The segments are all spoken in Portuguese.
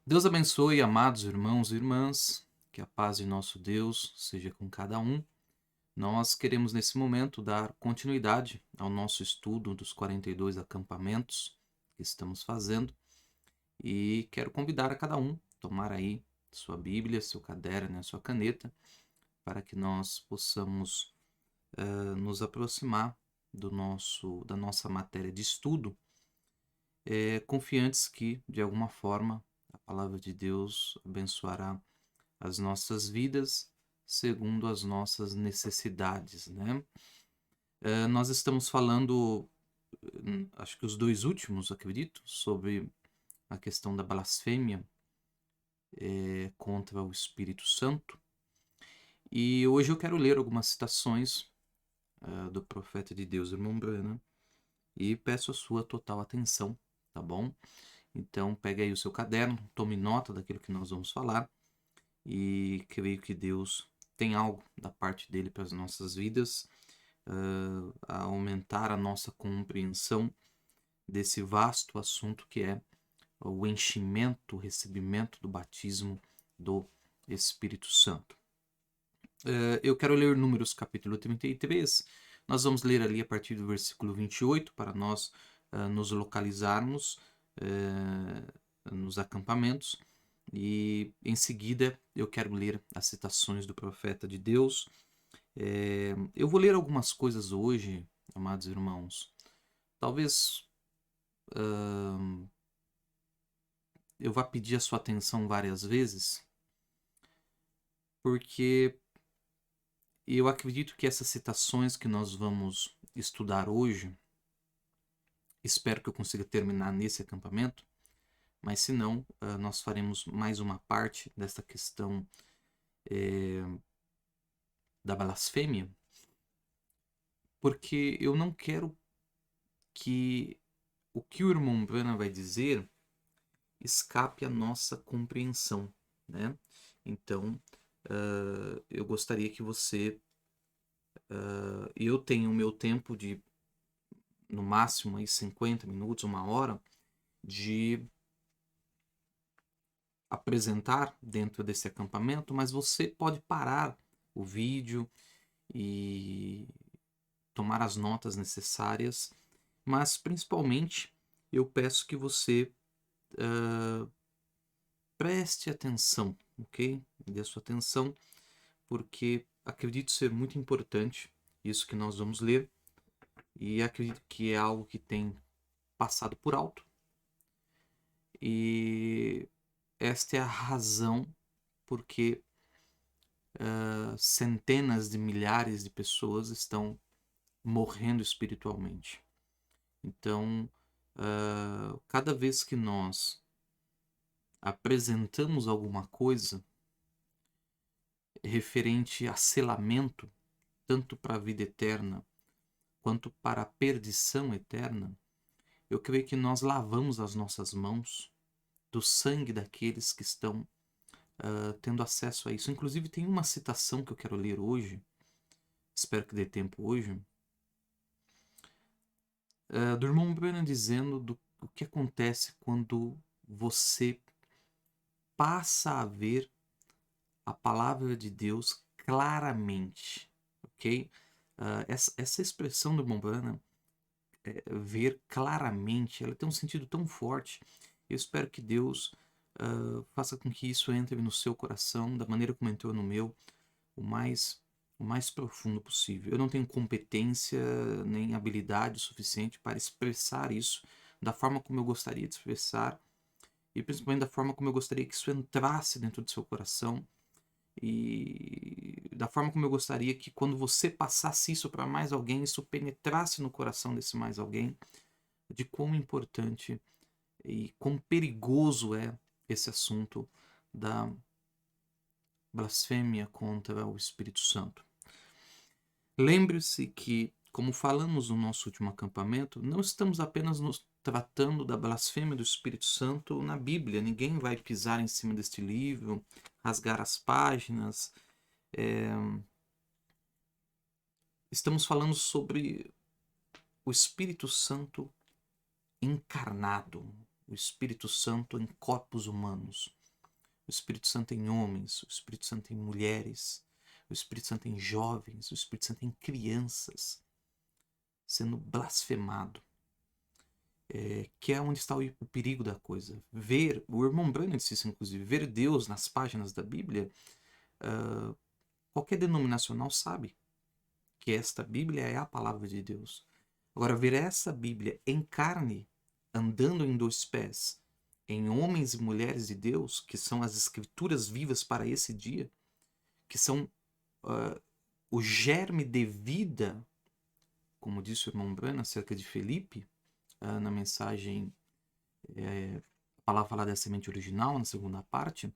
Deus abençoe, amados irmãos e irmãs, que a paz de nosso Deus seja com cada um. Nós queremos nesse momento dar continuidade ao nosso estudo dos 42 acampamentos que estamos fazendo e quero convidar a cada um a tomar aí sua Bíblia, seu caderno, sua caneta, para que nós possamos nos aproximar da nossa matéria de estudo, confiantes que, de alguma forma, a palavra de Deus abençoará as nossas vidas segundo as nossas necessidades, né? Nós estamos falando, acho que os dois últimos, acredito, sobre a questão da blasfêmia contra o Espírito Santo. E hoje eu quero ler algumas citações do profeta de Deus, irmão Branham, e peço a sua total atenção, tá bom? Então pegue aí o seu caderno, tome nota daquilo que nós vamos falar e creio que Deus tem algo da parte dele para as nossas vidas, a aumentar a nossa compreensão desse vasto assunto que é o enchimento, o recebimento do batismo do Espírito Santo. Eu quero ler Números capítulo 33. Nós vamos ler ali a partir do versículo 28 para nós nos localizarmos nos acampamentos. E em seguida eu quero ler as citações do profeta de Deus. Eu vou ler algumas coisas hoje, amados irmãos. Talvez eu vá pedir a sua atenção várias vezes, porque eu acredito que essas citações que nós vamos estudar hoje, espero que eu consiga terminar nesse acampamento, mas se não, nós faremos mais uma parte dessa questão da blasfêmia, porque eu não quero que o que o irmão Branham vai dizer escape a nossa compreensão, né? Então, eu gostaria que você... eu tenho o meu tempo de, no máximo, aí 50 minutos, uma hora, de apresentar dentro desse acampamento, mas você pode parar o vídeo e tomar as notas necessárias, mas principalmente eu peço que você preste atenção, ok? Dê a sua atenção, porque acredito ser muito importante isso que nós vamos ler e acredito que é algo que tem passado por alto e esta é a razão porque centenas de milhares de pessoas estão morrendo espiritualmente. Então, cada vez que nós apresentamos alguma coisa referente a selamento, tanto para a vida eterna quanto para a perdição eterna, eu creio que nós lavamos as nossas mãos do sangue daqueles que estão tendo acesso a isso. Inclusive tem uma citação que eu quero ler hoje, espero que dê tempo hoje, do irmão Branham dizendo o que acontece quando você passa a ver a palavra de Deus claramente, ok? Essa expressão do irmão Branham, ver claramente, ela tem um sentido tão forte. Eu espero que Deus faça com que isso entre no seu coração da maneira como entrou no meu, o mais, o mais profundo possível. Eu não tenho competência nem habilidade suficiente para expressar isso da forma como eu gostaria de expressar e principalmente da forma como eu gostaria que isso entrasse dentro do seu coração e da forma como eu gostaria que quando você passasse isso para mais alguém, isso penetrasse no coração desse mais alguém, de quão importante e quão perigoso é esse assunto da blasfêmia contra o Espírito Santo. Lembre-se que, como falamos no nosso último acampamento, não estamos apenas nos tratando da blasfêmia do Espírito Santo na Bíblia. Ninguém vai pisar em cima deste livro, rasgar as páginas. Estamos falando sobre o Espírito Santo encarnado, o Espírito Santo em corpos humanos. o Espírito Santo em homens, o Espírito Santo em mulheres, o Espírito Santo em jovens, o Espírito Santo em crianças, sendo blasfemado. Que é onde está o perigo da coisa. Ver, o irmão Branham disse isso, inclusive, ver Deus nas páginas da Bíblia, qualquer denominacional sabe que esta Bíblia é a palavra de Deus. Agora, ver essa Bíblia em carne, andando em dois pés, em homens e mulheres de Deus, que são as escrituras vivas para esse dia, que são o germe de vida, como disse o irmão Branham acerca de Felipe, na mensagem, a palavra falar da semente original, na segunda parte,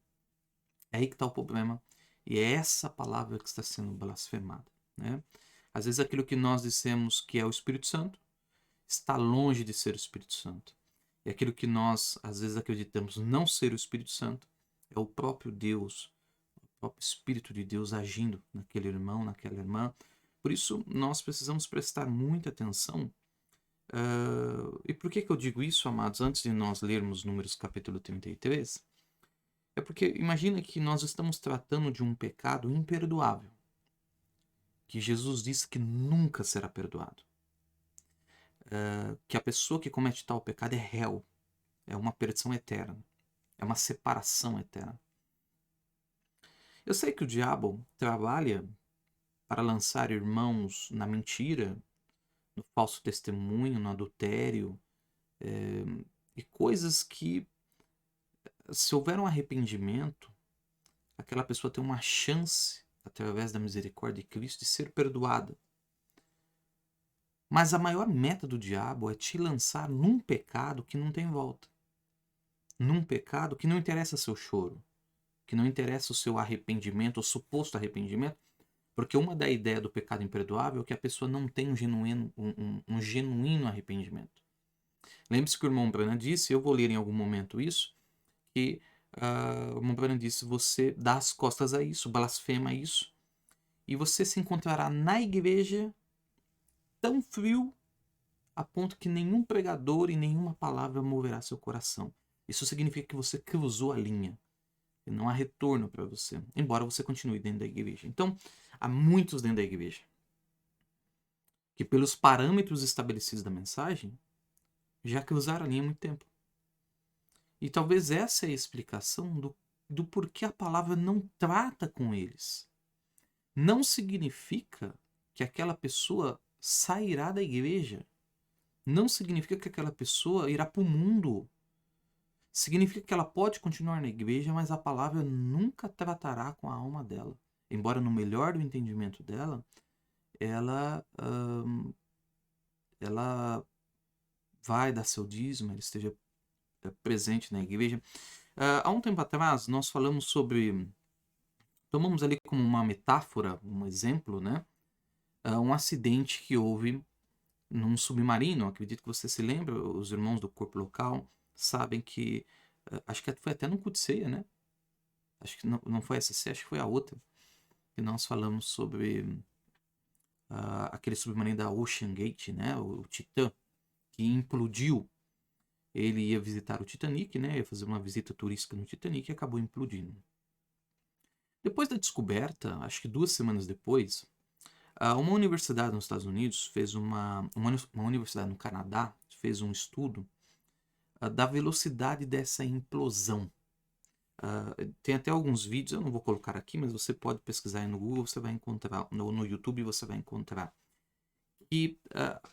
é aí que está o problema. E é essa palavra que está sendo blasfemada. Né? Às vezes aquilo que nós dissemos que é o Espírito Santo está longe de ser o Espírito Santo. E aquilo que nós, às vezes, acreditamos não ser o Espírito Santo é o próprio Deus, o próprio Espírito de Deus agindo naquele irmão, naquela irmã. Por isso, nós precisamos prestar muita atenção. E por que eu digo isso, amados, antes de nós lermos Números capítulo 33? É porque imagina que nós estamos tratando de um pecado imperdoável, que Jesus disse que nunca será perdoado. Que a pessoa que comete tal pecado é réu, é uma perdição eterna, é uma separação eterna. Eu sei que o diabo trabalha para lançar irmãos na mentira, no falso testemunho, no adultério, e coisas que, se houver um arrependimento, aquela pessoa tem uma chance, através da misericórdia de Cristo, de ser perdoada. Mas a maior meta do diabo é te lançar num pecado que não tem volta. Num pecado que não interessa seu choro, que não interessa o seu arrependimento, o suposto arrependimento, porque uma da ideia do pecado imperdoável é que a pessoa não tem um genuíno arrependimento. Lembre-se que o irmão Branham disse, eu vou ler em algum momento isso, que o irmão Branham disse, você dá as costas a isso, blasfema isso, e você se encontrará na igreja tão frio a ponto que nenhum pregador e nenhuma palavra moverá seu coração. Isso significa que você cruzou a linha. E não há retorno para você, embora você continue dentro da igreja. Então, há muitos dentro da igreja que, pelos parâmetros estabelecidos da mensagem, já cruzaram a linha há muito tempo. E talvez essa é a explicação do porquê a palavra não trata com eles. Não significa que aquela pessoa sairá da igreja. Não significa que aquela pessoa irá para o mundo. Significa que ela pode continuar na igreja, mas a palavra nunca tratará com a alma dela. Embora no melhor do entendimento dela, ela vai dar seu dízimo, ela esteja presente na igreja. Há um tempo atrás, nós falamos sobre... Tomamos ali como uma metáfora, um exemplo, né? Um acidente que houve num submarino. Acredito que você se lembra, os irmãos do corpo local sabem que... acho que foi até no culto de ceia, né? Acho que não foi essa, acho que foi a outra, que nós falamos sobre aquele submarino da Ocean Gate, né, o Titã, que implodiu. Ele ia visitar o Titanic, né, ia fazer uma visita turística no Titanic e acabou implodindo. Depois da descoberta, acho que 2 semanas depois, uma universidade nos Estados Unidos fez uma universidade no Canadá fez um estudo da velocidade dessa implosão. Tem até alguns vídeos, eu não vou colocar aqui, mas você pode pesquisar aí no Google, você vai encontrar, no YouTube você vai encontrar. E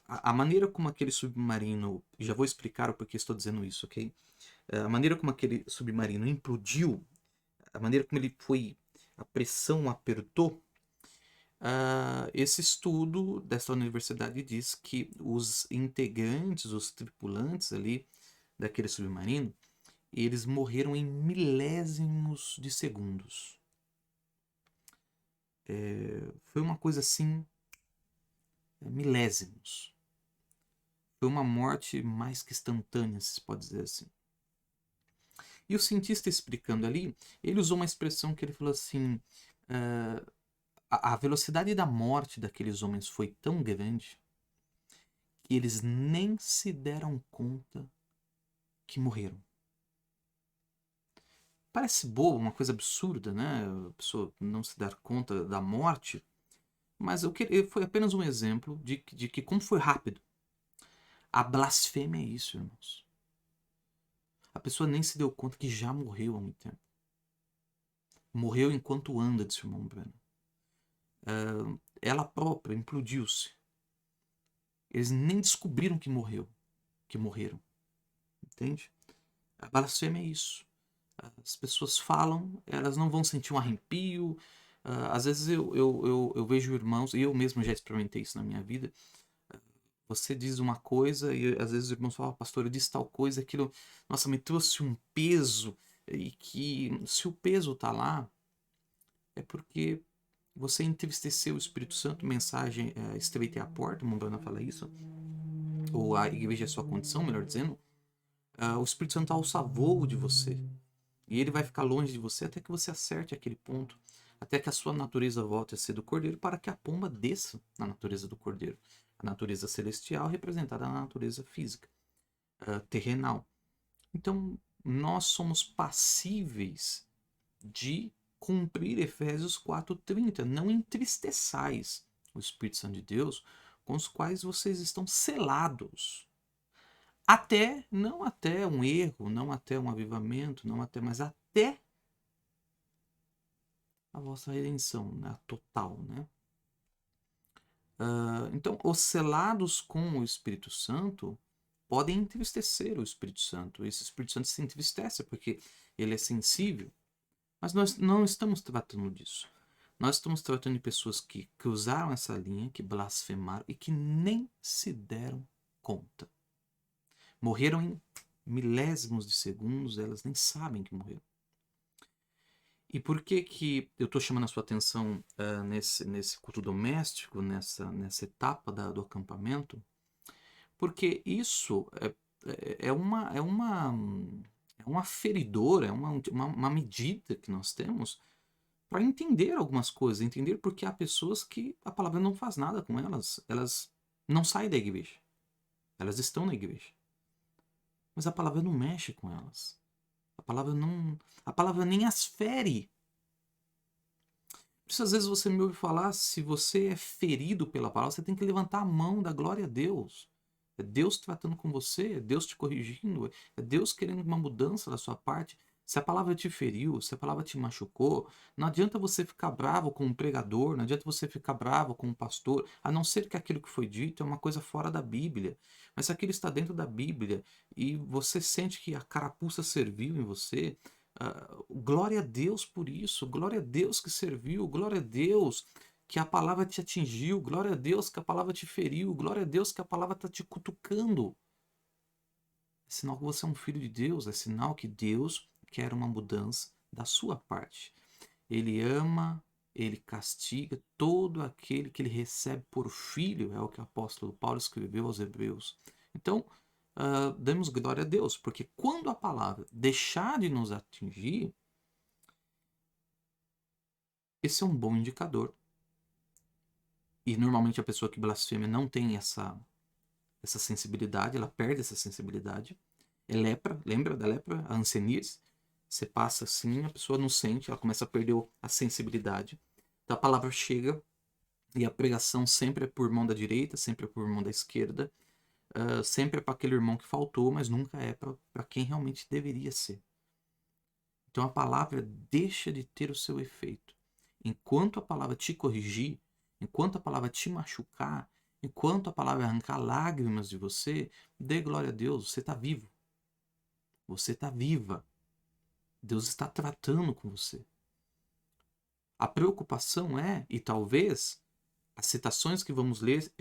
a maneira como aquele submarino, já vou explicar o porquê estou dizendo isso, ok? A maneira como aquele submarino implodiu, a maneira como ele foi, a pressão apertou, esse estudo dessa universidade diz que os integrantes, os tripulantes ali daquele submarino, eles morreram em milésimos de segundos. Foi uma coisa assim, milésimos. Foi uma morte mais que instantânea, se pode dizer assim. E o cientista explicando ali, ele usou uma expressão que ele falou assim, a velocidade da morte daqueles homens foi tão grande que eles nem se deram conta que morreram. Parece bobo, uma coisa absurda, né? A pessoa não se dar conta da morte, mas foi apenas um exemplo de que como foi rápido. A blasfêmia é isso, irmãos. A pessoa nem se deu conta que já morreu há muito tempo. Morreu enquanto anda, disse o irmão Breno. Ela própria implodiu-se. Eles nem descobriram que morreram. Entende? A blasfêmia é isso. As pessoas falam, elas não vão sentir um arrepio. Às vezes eu vejo irmãos, e eu mesmo já experimentei isso na minha vida. Você diz uma coisa e às vezes os irmãos falam, pastor, eu disse tal coisa, aquilo, nossa, me trouxe um peso. E que se o peso está lá, é porque você entristeceu o Espírito Santo, mensagem estreitei a porta, o Mombrana fala isso, ou a igreja é sua condição, melhor dizendo, o Espírito Santo alça voo de você, e ele vai ficar longe de você até que você acerte aquele ponto, até que a sua natureza volte a ser do cordeiro, para que a pomba desça na natureza do cordeiro, a natureza celestial representada na natureza física, terrenal. Então, nós somos passíveis de cumprir Efésios 4:30. Não entristeçais o Espírito Santo de Deus, com os quais vocês estão selados. Não até um erro, não até um avivamento, mas até a vossa redenção, né? Total, né? Então, os selados com o Espírito Santo podem entristecer o Espírito Santo. Esse Espírito Santo se entristece porque ele é sensível. Mas nós não estamos tratando disso. Nós estamos tratando de pessoas que cruzaram essa linha, que blasfemaram e que nem se deram conta. Morreram em milésimos de segundos, elas nem sabem que morreram. E por que eu estou chamando a sua atenção nesse culto doméstico, nessa etapa do acampamento? Porque isso é uma feridora, é uma medida que nós temos para entender algumas coisas, entender porque há pessoas que a palavra não faz nada com elas, elas não saem da igreja, elas estão na igreja, mas a palavra não mexe com elas, a palavra nem as fere. Por isso, às vezes você me ouve falar, se você é ferido pela palavra, você tem que levantar a mão da glória a Deus. É Deus tratando com você, é Deus te corrigindo, é Deus querendo uma mudança da sua parte. Se a palavra te feriu, se a palavra te machucou, não adianta você ficar bravo com o pregador, não adianta você ficar bravo com o pastor, a não ser que aquilo que foi dito é uma coisa fora da Bíblia. Mas se aquilo está dentro da Bíblia e você sente que a carapuça serviu em você, glória a Deus por isso, glória a Deus que serviu, glória a Deus que a palavra te atingiu, glória a Deus que a palavra te feriu, glória a Deus que a palavra está te cutucando. É sinal que você é um filho de Deus, é sinal que Deus quer uma mudança da sua parte. Ele ama, ele castiga todo aquele que ele recebe por filho, é o que o apóstolo Paulo escreveu aos Hebreus. Então, demos glória a Deus, porque quando a palavra deixar de nos atingir, esse é um bom indicador. E normalmente a pessoa que blasfema não tem essa sensibilidade, ela perde essa sensibilidade. É lepra, lembra da lepra? A hanseníase. Você passa assim, a pessoa não sente, ela começa a perder a sensibilidade. Então a palavra chega e a pregação sempre é por mão da direita, sempre é por mão da esquerda, sempre é para aquele irmão que faltou, mas nunca é para quem realmente deveria ser. Então a palavra deixa de ter o seu efeito. Enquanto a palavra te corrigir, enquanto a palavra te machucar, enquanto a palavra arrancar lágrimas de você, dê glória a Deus, você está vivo. Você está viva. Deus está tratando com você. A preocupação e talvez, as citações que vamos ler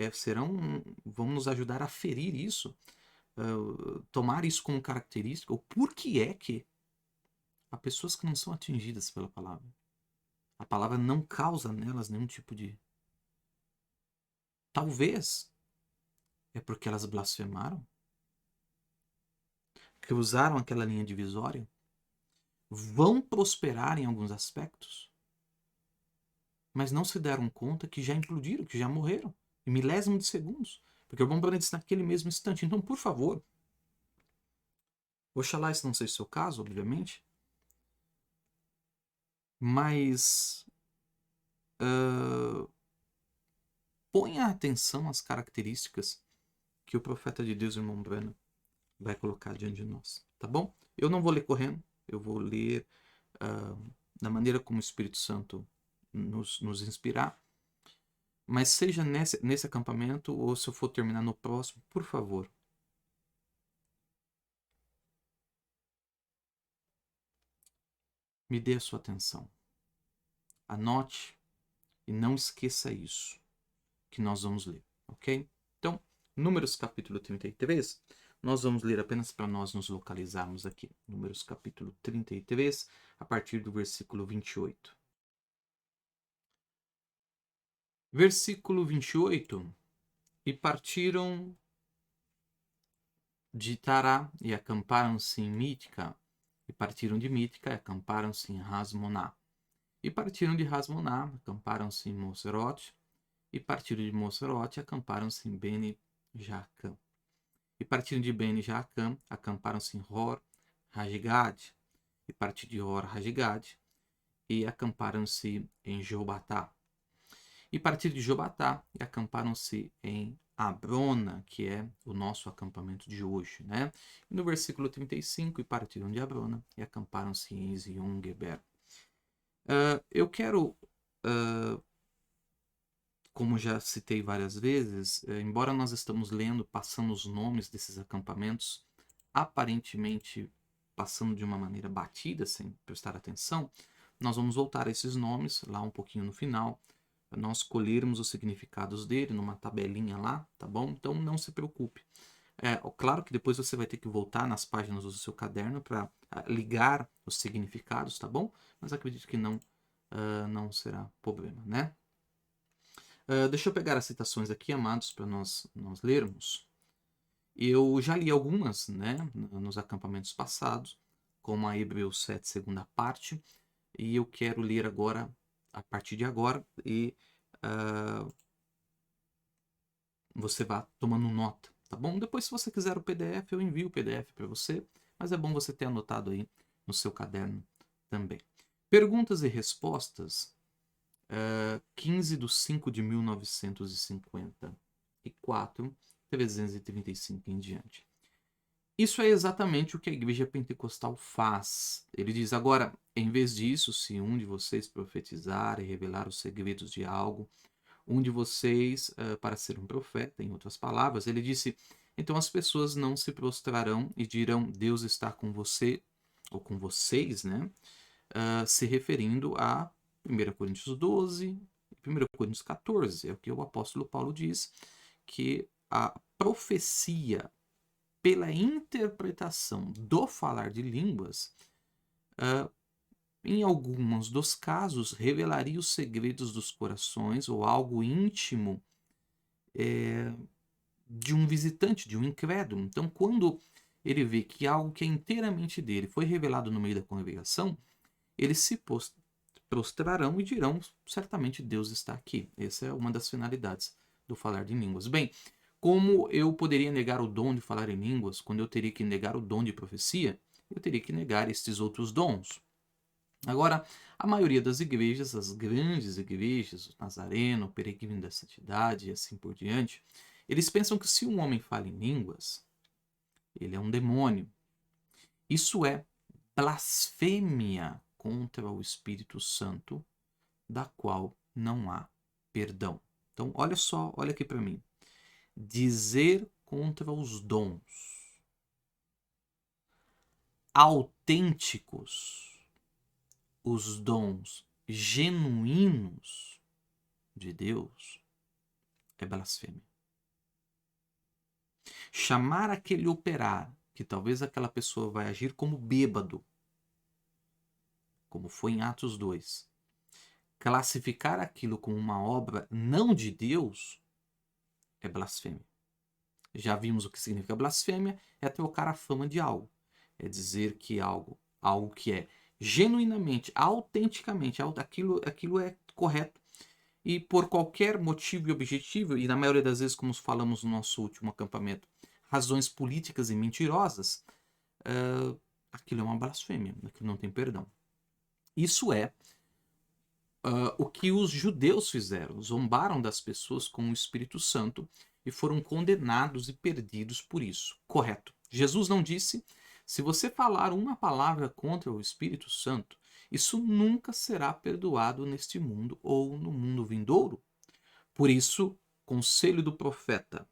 vão nos ajudar a ferir isso, tomar isso como característica, ou por que é que há pessoas que não são atingidas pela palavra. A palavra não causa nelas nenhum tipo de... Talvez é porque elas blasfemaram, que usaram aquela linha divisória, vão prosperar em alguns aspectos, mas não se deram conta que já implodiram, que já morreram, em milésimo de segundos. Porque o bombardeo disse naquele mesmo instante. Então, por favor, oxalá isso não seja o seu caso, obviamente, Mas ponha atenção às características que o profeta de Deus, irmão Branham, vai colocar diante de nós, tá bom? Eu não vou ler correndo, eu vou ler da maneira como o Espírito Santo nos inspirar. Mas seja nesse acampamento ou se eu for terminar no próximo, por favor, me dê a sua atenção. Anote e não esqueça isso que nós vamos ler, ok? Então, Números capítulo 33, nós vamos ler apenas para nós nos localizarmos aqui. Números capítulo 33, a partir do versículo 28. Versículo 28. E partiram de Tará e acamparam-se em Mítica. E partiram de Mítica e acamparam-se em Hasmoná. E partiram de Hasmoná, acamparam-se em Moserote. E partiram de Moserote e acamparam-se em Bene-Jaacã. E partiram de Bene-Jaacã, acamparam-se em Hor Hagidgad. E partiram de Hor Hagidgad e acamparam-se em Jobatá. E partiram de Jobatá e acamparam-se em Abrona, que é o nosso acampamento de hoje, né? E no versículo 35, e partiram de Abrona e acamparam-se em Ezion-Geber. Eu quero, como já citei várias vezes, embora nós estamos lendo, passando os nomes desses acampamentos, aparentemente passando de uma maneira batida, sem prestar atenção, nós vamos voltar a esses nomes lá um pouquinho no final, para nós colhermos os significados dele numa tabelinha lá, tá bom? Então não se preocupe. Claro que depois você vai ter que voltar nas páginas do seu caderno para ligar os significados, tá bom? Mas acredito que não será problema, né? Deixa eu pegar as citações aqui, amados, para nós lermos. Eu já li algumas, né, nos acampamentos passados, como a Hebreus 7, segunda parte, e eu quero ler agora, a partir de agora, e você vá tomando nota, tá bom? Depois, se você quiser o PDF, eu envio o PDF para você, mas é bom você ter anotado aí no seu caderno também. Perguntas e respostas, 15 de 5 de 1954, 335 em diante. Isso é exatamente o que a igreja pentecostal faz. Ele diz, agora, em vez disso, se um de vocês profetizar e revelar os segredos de algo, um de vocês, para ser um profeta, em outras palavras, ele disse, então as pessoas não se prostrarão e dirão, Deus está com você, ou com vocês, né? Se referindo a 1 Coríntios 12 e 1 Coríntios 14, é o que o apóstolo Paulo diz, que a profecia pela interpretação do falar de línguas, em alguns dos casos, revelaria os segredos dos corações ou algo íntimo de um visitante, de um incrédulo. Então, quando ele vê que algo que é inteiramente dele foi revelado no meio da congregação, eles se prostrarão e dirão, certamente Deus está aqui. Essa é uma das finalidades do falar de línguas. Bem, como eu poderia negar o dom de falar em línguas quando eu teria que negar o dom de profecia? Eu teria que negar estes outros dons. Agora, a maioria das igrejas, as grandes igrejas, o Nazareno, o Peregrino da Santidade e assim por diante, eles pensam que se um homem fala em línguas, ele é um demônio. Isso é blasfêmia contra o Espírito Santo, da qual não há perdão. Então, olha só, olha aqui para mim. Dizer contra os dons autênticos, os dons genuínos de Deus, é blasfêmia. Chamar aquele operar, que talvez aquela pessoa vai agir como bêbado, como foi em Atos 2, classificar aquilo como uma obra não de Deus, é blasfêmia. Já vimos o que significa blasfêmia, é trocar a fama de algo. É dizer que algo que é genuinamente, autenticamente, aquilo é correto, e por qualquer motivo e objetivo, e na maioria das vezes, como falamos no nosso último acampamento, razões políticas e mentirosas, aquilo é uma blasfêmia, aquilo não tem perdão. Isso é o que os judeus fizeram. Zombaram das pessoas com o Espírito Santo e foram condenados e perdidos por isso. Correto. Jesus não disse: se você falar uma palavra contra o Espírito Santo, isso nunca será perdoado neste mundo ou no mundo vindouro. Por isso, conselho do profeta: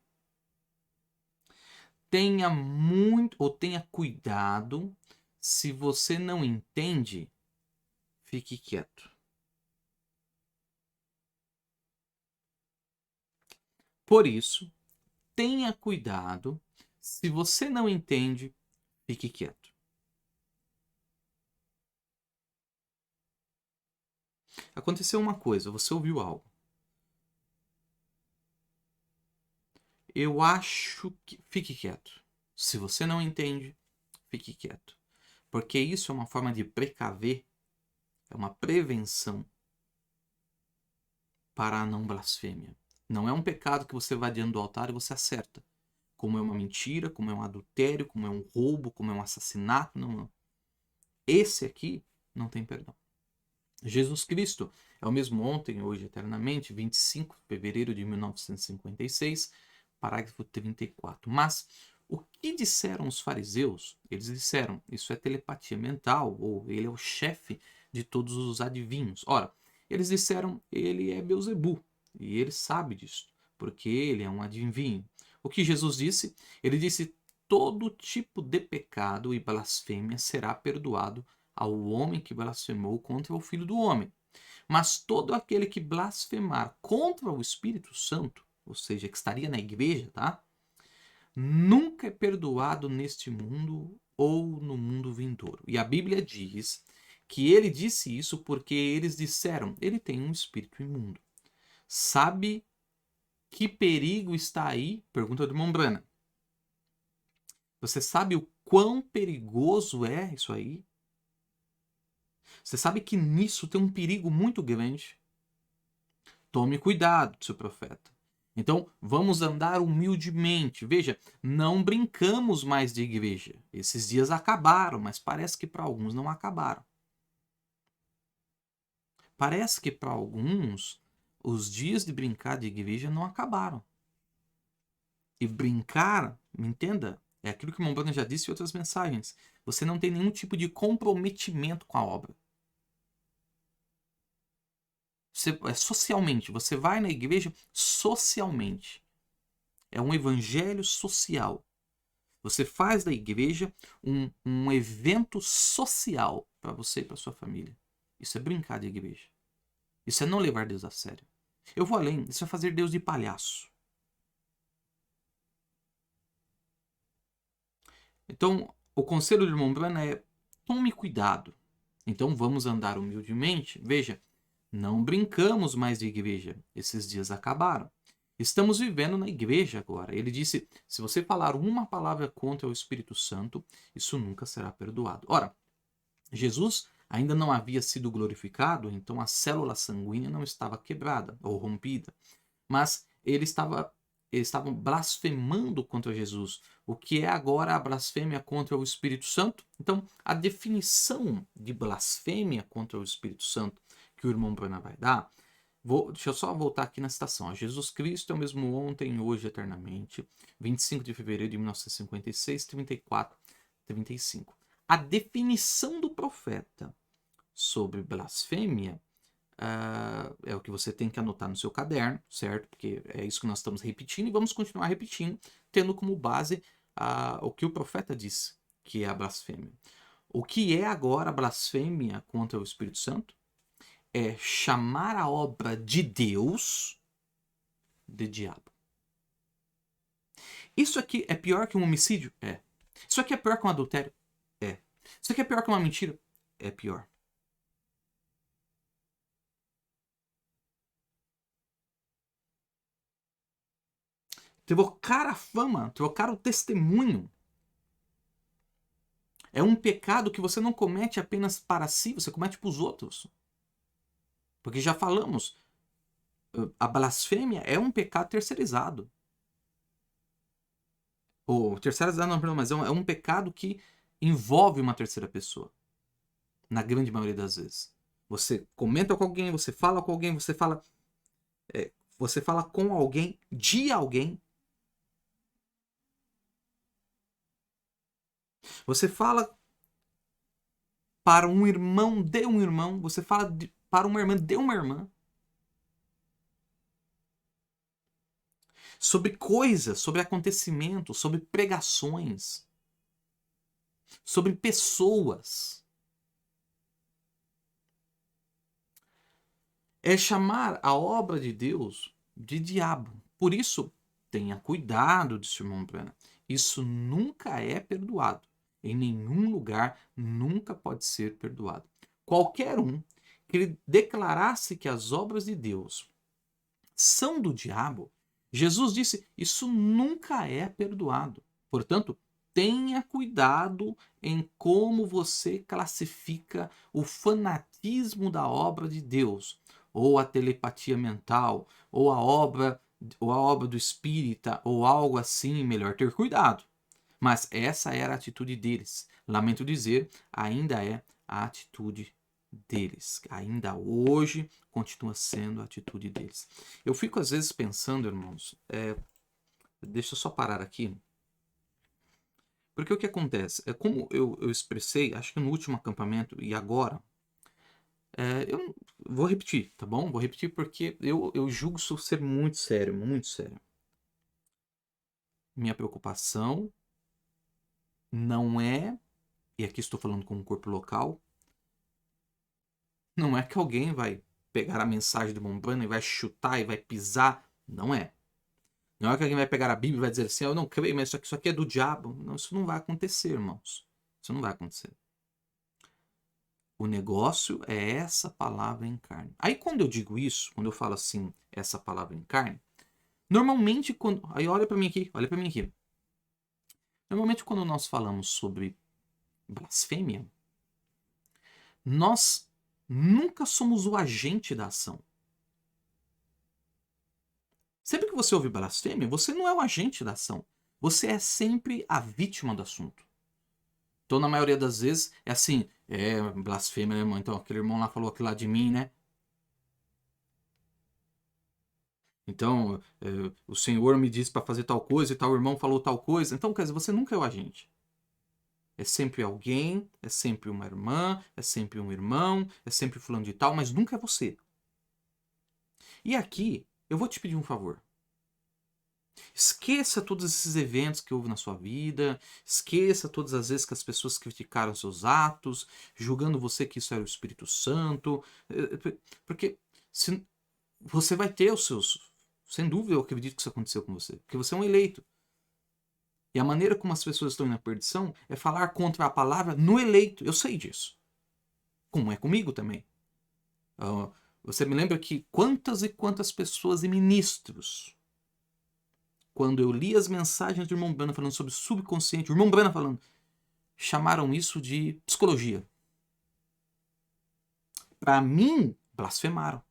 tenha muito ou tenha cuidado. Se você não entende, fique quieto. Por isso, tenha cuidado. Se você não entende, fique quieto. Aconteceu uma coisa, você ouviu algo. Eu acho que. Fique quieto. Se você não entende, fique quieto. Porque isso é uma forma de precaver, é uma prevenção para a não blasfêmia. Não é um pecado que você vai diante do altar e você acerta. Como é uma mentira, como é um adultério, como é um roubo, como é um assassinato. Não. Esse aqui não tem perdão. Jesus Cristo é o mesmo ontem, hoje, eternamente, 25 de fevereiro de 1956, parágrafo 34. Mas o que disseram os fariseus? Eles disseram: isso é telepatia mental, ou ele é o chefe de todos os adivinhos. Ora, eles disseram: ele é Beelzebu, e ele sabe disso, porque ele é um adivinho. O que Jesus disse? Ele disse: todo tipo de pecado e blasfêmia será perdoado ao homem que blasfemou contra o Filho do Homem. Mas todo aquele que blasfemar contra o Espírito Santo, ou seja, que estaria na igreja, tá? Nunca é perdoado neste mundo ou no mundo vindouro. E a Bíblia diz que ele disse isso porque eles disseram: ele tem um espírito imundo. Sabe que perigo está aí? Pergunta do Mombrana. Você sabe o quão perigoso é isso aí? Você sabe que nisso tem um perigo muito grande? Tome cuidado, seu profeta. Então, vamos andar humildemente. Veja, não brincamos mais de igreja. Esses dias acabaram, mas parece que para alguns não acabaram. Parece que para alguns os dias de brincar de igreja não acabaram. E brincar, me entenda, é aquilo que o Mombrana já disse em outras mensagens. Você não tem nenhum tipo de comprometimento com a obra. Socialmente, você vai na igreja socialmente. É um evangelho social. Você faz da igreja um evento social para você e para sua família. Isso é brincar de igreja. Isso é não levar Deus a sério. Eu vou além, isso é fazer Deus de palhaço. Então, o conselho de irmão Brana é: tome cuidado. Então, vamos andar humildemente. Veja, não brincamos mais de igreja. Esses dias acabaram. Estamos vivendo na igreja agora. Ele disse: se você falar uma palavra contra o Espírito Santo, isso nunca será perdoado. Ora, Jesus ainda não havia sido glorificado, então a célula sanguínea não estava quebrada ou rompida. Mas eles estavam blasfemando contra Jesus. O que é agora a blasfêmia contra o Espírito Santo? Então, a definição de blasfêmia contra o Espírito Santo que o irmão Brana vai dar, deixa eu só voltar aqui na citação. Jesus Cristo é o mesmo ontem, hoje, eternamente. 25 de fevereiro de 1956, 34, 35. A definição do profeta sobre blasfêmia é o que você tem que anotar no seu caderno, certo? Porque é isso que nós estamos repetindo e vamos continuar repetindo, tendo como base o que o profeta disse, que é a blasfêmia. O que é agora a blasfêmia contra o Espírito Santo? É chamar a obra de Deus de diabo. Isso aqui é pior que um homicídio? É. Isso aqui é pior que um adultério? É. Isso aqui é pior que uma mentira? É pior. Trocar a fama, trocar o testemunho. É um pecado que você não comete apenas para si, você comete para os outros. Porque já falamos, a blasfêmia é um pecado terceirizado. Ou terceirizado não, mas é um pecado que envolve uma terceira pessoa. Na grande maioria das vezes. Você comenta com alguém, você fala com alguém, você fala com alguém, de alguém. Você fala para um irmão de um irmão. Você fala para uma irmã de uma irmã. Sobre coisas, sobre acontecimentos, sobre pregações, sobre pessoas. É chamar a obra de Deus de diabo. Por isso, tenha cuidado, disse o irmão Branham. Isso nunca é perdoado. Em nenhum lugar nunca pode ser perdoado. Qualquer um que declarasse que as obras de Deus são do diabo, Jesus disse, isso nunca é perdoado. Portanto, tenha cuidado em como você classifica o fanatismo da obra de Deus, ou a telepatia mental, ou a obra do espírita, ou algo assim, melhor ter cuidado. Mas essa era a atitude deles. Lamento dizer, ainda é a atitude deles. Ainda hoje continua sendo a atitude deles. Eu fico às vezes pensando, irmãos, deixa eu só parar aqui. Porque o que acontece? É como eu expressei, acho que no último acampamento e agora, eu vou repetir, tá bom? Vou repetir porque eu julgo isso ser muito sério, muito sério. Minha preocupação não é, e aqui estou falando com o corpo local, não é que alguém vai pegar a mensagem do Mombana e vai chutar e vai pisar. Não é. Não é que alguém vai pegar a Bíblia e vai dizer assim, eu não creio, mas isso aqui é do diabo. Não, isso não vai acontecer, irmãos. Isso não vai acontecer. O negócio é essa palavra em carne. Aí quando eu digo isso, quando eu falo assim, essa palavra em carne, normalmente quando... Aí olha para mim aqui, olha para mim aqui. Normalmente quando nós falamos sobre blasfêmia, nós nunca somos o agente da ação. Sempre que você ouve blasfêmia, você não é o agente da ação. Você é sempre a vítima do assunto. Então, na maioria das vezes, é assim, blasfêmia, né, irmão? Então, aquele irmão lá falou aquilo lá de mim, né? Então, o Senhor me disse para fazer tal coisa e tal irmão falou tal coisa. Então, quer dizer, você nunca é o agente. É sempre alguém, é sempre uma irmã, é sempre um irmão, é sempre fulano de tal, mas nunca é você. E aqui, eu vou te pedir um favor. Esqueça todos esses eventos que houve na sua vida, esqueça todas as vezes que as pessoas criticaram seus atos, julgando você que isso era o Espírito Santo, porque se, você vai ter os seus... Sem dúvida, eu acredito que isso aconteceu com você, porque você é um eleito. E a maneira como as pessoas estão na perdição é falar contra a palavra no eleito. Eu sei disso. Como é comigo também. Você me lembra que quantas e quantas pessoas e ministros, quando eu li as mensagens do irmão Branham falando sobre subconsciente, o irmão Branham falando, chamaram isso de psicologia. Para mim, blasfemaram.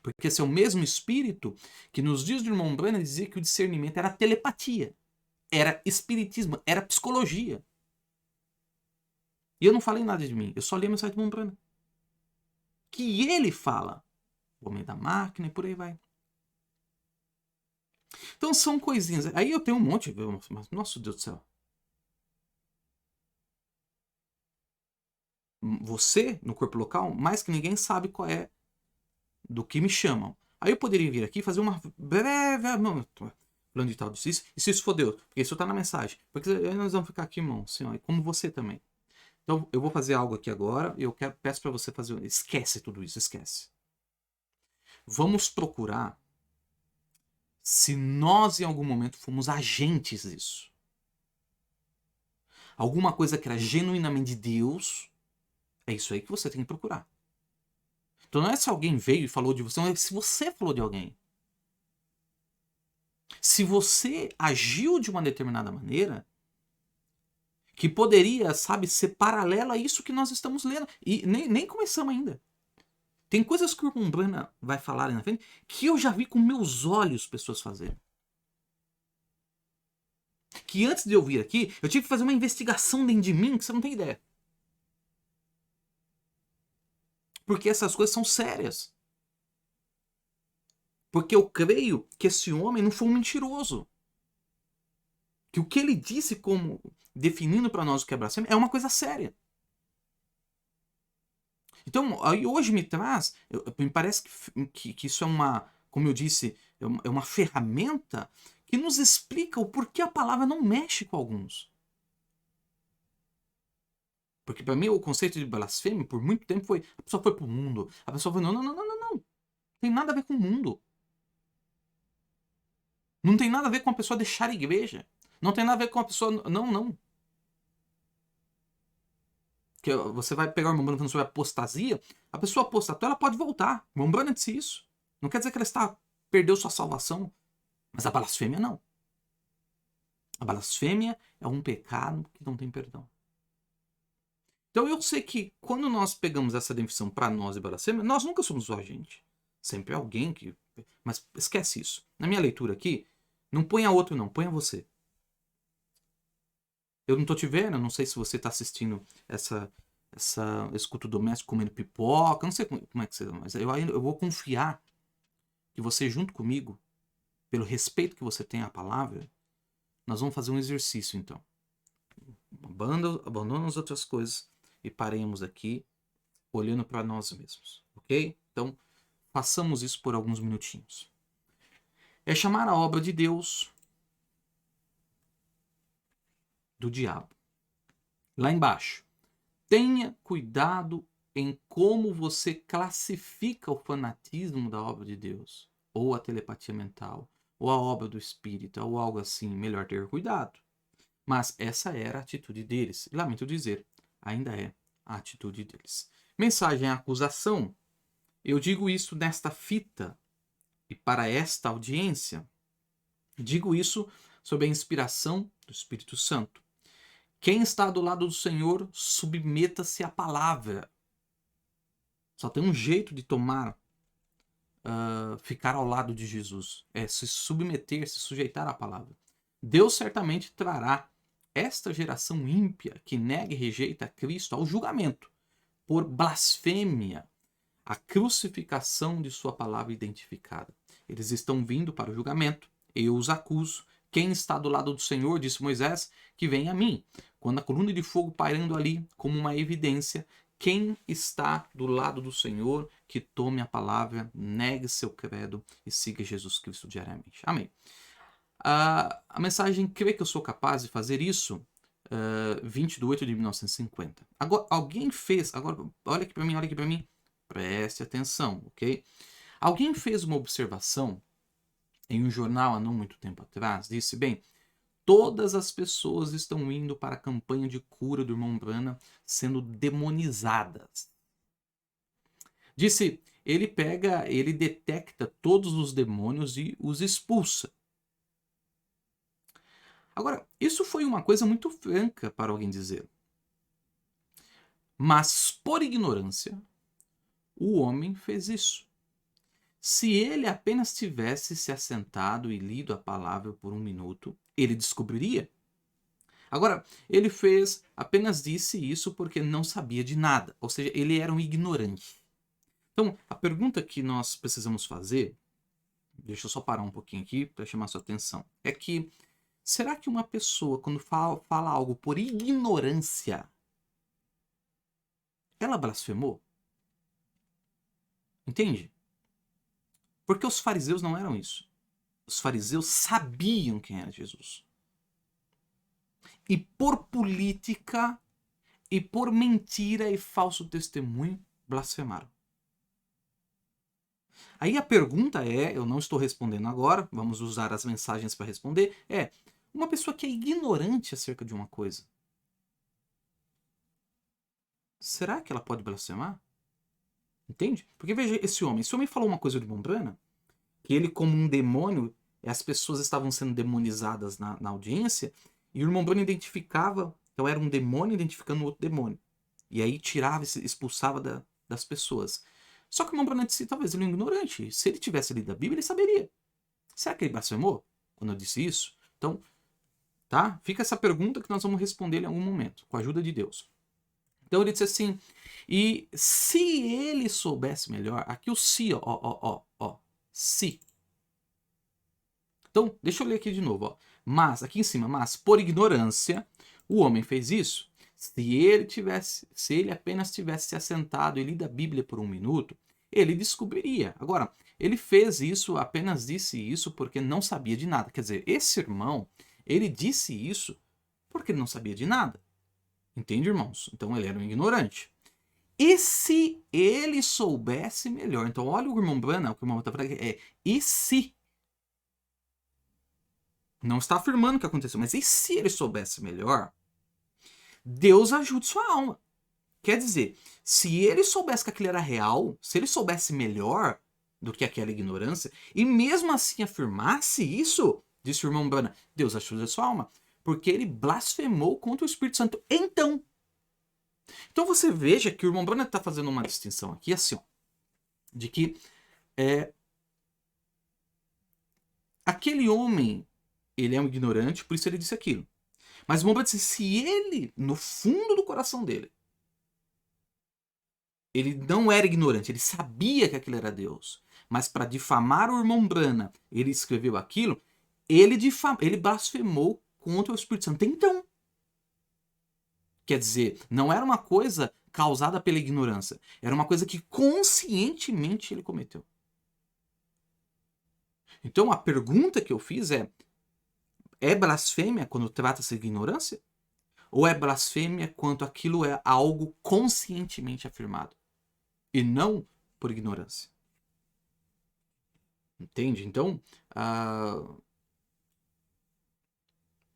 Porque esse é o mesmo espírito que nos dias do irmão Branham dizia que o discernimento era telepatia, era espiritismo, era psicologia. E eu não falei nada de mim, eu só li a mensagem do irmão Branham. Que ele fala, o homem da máquina e por aí vai. Então são coisinhas. Aí eu tenho um monte, mas nossa Deus do céu. Você, no corpo local, mais que ninguém sabe qual é do que me chamam. Aí eu poderia vir aqui e fazer uma breve... Plano de tal disso, e se isso for Deus, porque isso tá na mensagem. Porque aí nós vamos ficar aqui, irmão, assim, ó, como você também. Então eu vou fazer algo aqui agora e eu peço para você fazer... Esquece tudo isso, esquece. Vamos procurar se nós em algum momento fomos agentes disso. Alguma coisa que era genuinamente de Deus, é isso aí que você tem que procurar. Então não é se alguém veio e falou de você, não é se você falou de alguém. Se você agiu de uma determinada maneira, que poderia, sabe, ser paralela a isso que nós estamos lendo. E nem começamos ainda. Tem coisas que o irmão Branham vai falar aí na frente que eu já vi com meus olhos pessoas fazerem. Que antes de eu vir aqui, eu tive que fazer uma investigação dentro de mim que você não tem ideia. Porque essas coisas são sérias. Porque eu creio que esse homem não foi um mentiroso. Que o que ele disse como definindo para nós o que é blasfêmia é uma coisa séria. Então, aí hoje me traz, me parece que isso é uma, como eu disse, é uma ferramenta que nos explica o porquê a palavra não mexe com alguns. Porque para mim o conceito de blasfêmia por muito tempo foi, a pessoa foi pro mundo, a pessoa foi, não, tem nada a ver com o mundo. Não tem nada a ver com a pessoa deixar a igreja. Não tem nada a ver com a pessoa, não. Que você vai pegar o irmão Bruno falando sobre apostasia, a pessoa apostatou, ela pode voltar. O irmão Bruno disse isso. Não quer dizer que ela perdeu sua salvação. Mas a blasfêmia não. A blasfêmia é um pecado que não tem perdão. Então eu sei que quando nós pegamos essa definição para nós de blasfêmia, nós nunca somos o agente. Sempre é alguém que... Mas esquece isso. Na minha leitura aqui, não ponha outro não, ponha você. Eu não tô te vendo, não sei se você tá assistindo esse culto doméstico comendo pipoca, não sei como é que você... Mas eu vou confiar que você junto comigo, pelo respeito que você tem à palavra, nós vamos fazer um exercício então. Abandona as outras coisas e paremos aqui olhando para nós mesmos, ok? Então, façamos isso por alguns minutinhos. É chamar a obra de Deus do diabo. Lá embaixo, tenha cuidado em como você classifica o fanatismo da obra de Deus, ou a telepatia mental, ou a obra do espírito, ou algo assim. Melhor ter cuidado. Mas essa era a atitude deles. E lamento dizer, ainda é a atitude deles. Mensagem à acusação. Eu digo isso nesta fita e para esta audiência. Digo isso sob a inspiração do Espírito Santo. Quem está do lado do Senhor, submeta-se à palavra. Só tem um jeito de ficar ao lado de Jesus. É se submeter, se sujeitar à palavra. Deus certamente trará esta geração ímpia que nega e rejeita Cristo ao julgamento por blasfêmia, a crucificação de sua palavra identificada. Eles estão vindo para o julgamento. Eu os acuso. Quem está do lado do Senhor, disse Moisés, que vem a mim. Quando a coluna de fogo pairando ali como uma evidência, quem está do lado do Senhor, que tome a palavra, negue seu credo e siga Jesus Cristo diariamente. Amém. A mensagem crê que eu sou capaz de fazer isso, 20 de 8 de 1950. Agora, alguém fez... Agora, olha aqui para mim. Preste atenção, ok? Alguém fez uma observação em um jornal há não muito tempo atrás. Disse, bem, todas as pessoas estão indo para a campanha de cura do irmão Branham sendo demonizadas. Disse, ele detecta todos os demônios e os expulsa. Agora, isso foi uma coisa muito franca para alguém dizer. Mas, por ignorância, o homem fez isso. Se ele apenas tivesse se assentado e lido a palavra por um minuto, ele descobriria. Agora, ele apenas disse isso porque não sabia de nada. Ou seja, ele era um ignorante. Então, a pergunta que nós precisamos fazer, deixa eu só parar um pouquinho aqui para chamar sua atenção, é que será que uma pessoa, quando fala algo por ignorância, ela blasfemou? Entende? Porque os fariseus não eram isso. Os fariseus sabiam quem era Jesus. E por política, e por mentira e falso testemunho, blasfemaram. Aí a pergunta é, eu não estou respondendo agora, vamos usar as mensagens para responder, uma pessoa que é ignorante acerca de uma coisa, será que ela pode blasfemar? Entende? Porque veja esse homem falou uma coisa de Mombrana, que ele como um demônio, as pessoas estavam sendo demonizadas na audiência, e o irmão Branham identificava, então era um demônio identificando outro demônio. E aí tirava, expulsava das pessoas. Só que o irmão Branham disse, talvez ele é um ignorante. Se ele tivesse lido a Bíblia, ele saberia. Será que ele blasfemou quando eu disse isso? Então, tá? Fica essa pergunta que nós vamos responder em algum momento, com a ajuda de Deus. Então ele disse assim, e se ele soubesse melhor, aqui o se, ó, se. Então, deixa eu ler aqui de novo, ó. Mas, aqui em cima, mas por ignorância, o homem fez isso. Se ele apenas tivesse se assentado e lido a Bíblia por um minuto, ele descobriria. Agora, ele fez isso, apenas disse isso porque não sabia de nada. Quer dizer, esse irmão, ele disse isso porque ele não sabia de nada. Entende, irmãos? Então ele era um ignorante. E se ele soubesse melhor? Então, olha o irmão Branham, o que o irmão está falando e se? Não está afirmando o que aconteceu, mas e se ele soubesse melhor? Deus ajude sua alma. Quer dizer, se ele soubesse que aquilo era real, se ele soubesse melhor do que aquela ignorância, e mesmo assim afirmasse isso, disse o irmão Branham, Deus ajude sua alma, porque ele blasfemou contra o Espírito Santo. Então você veja que o irmão Branham está fazendo uma distinção aqui, assim, ó, de que aquele homem, ele é um ignorante, por isso ele disse aquilo. Mas o irmão Branham disse, se ele, no fundo do coração dele, ele não era ignorante, ele sabia que aquilo era Deus, mas para difamar o irmão Branham, ele escreveu aquilo, ele blasfemou contra o Espírito Santo. Então, quer dizer, não era uma coisa causada pela ignorância, era uma coisa que conscientemente ele cometeu. Então a pergunta que eu fiz é blasfêmia quando trata-se de ignorância? Ou é blasfêmia quando aquilo é algo conscientemente afirmado? E não por ignorância. Entende? Então,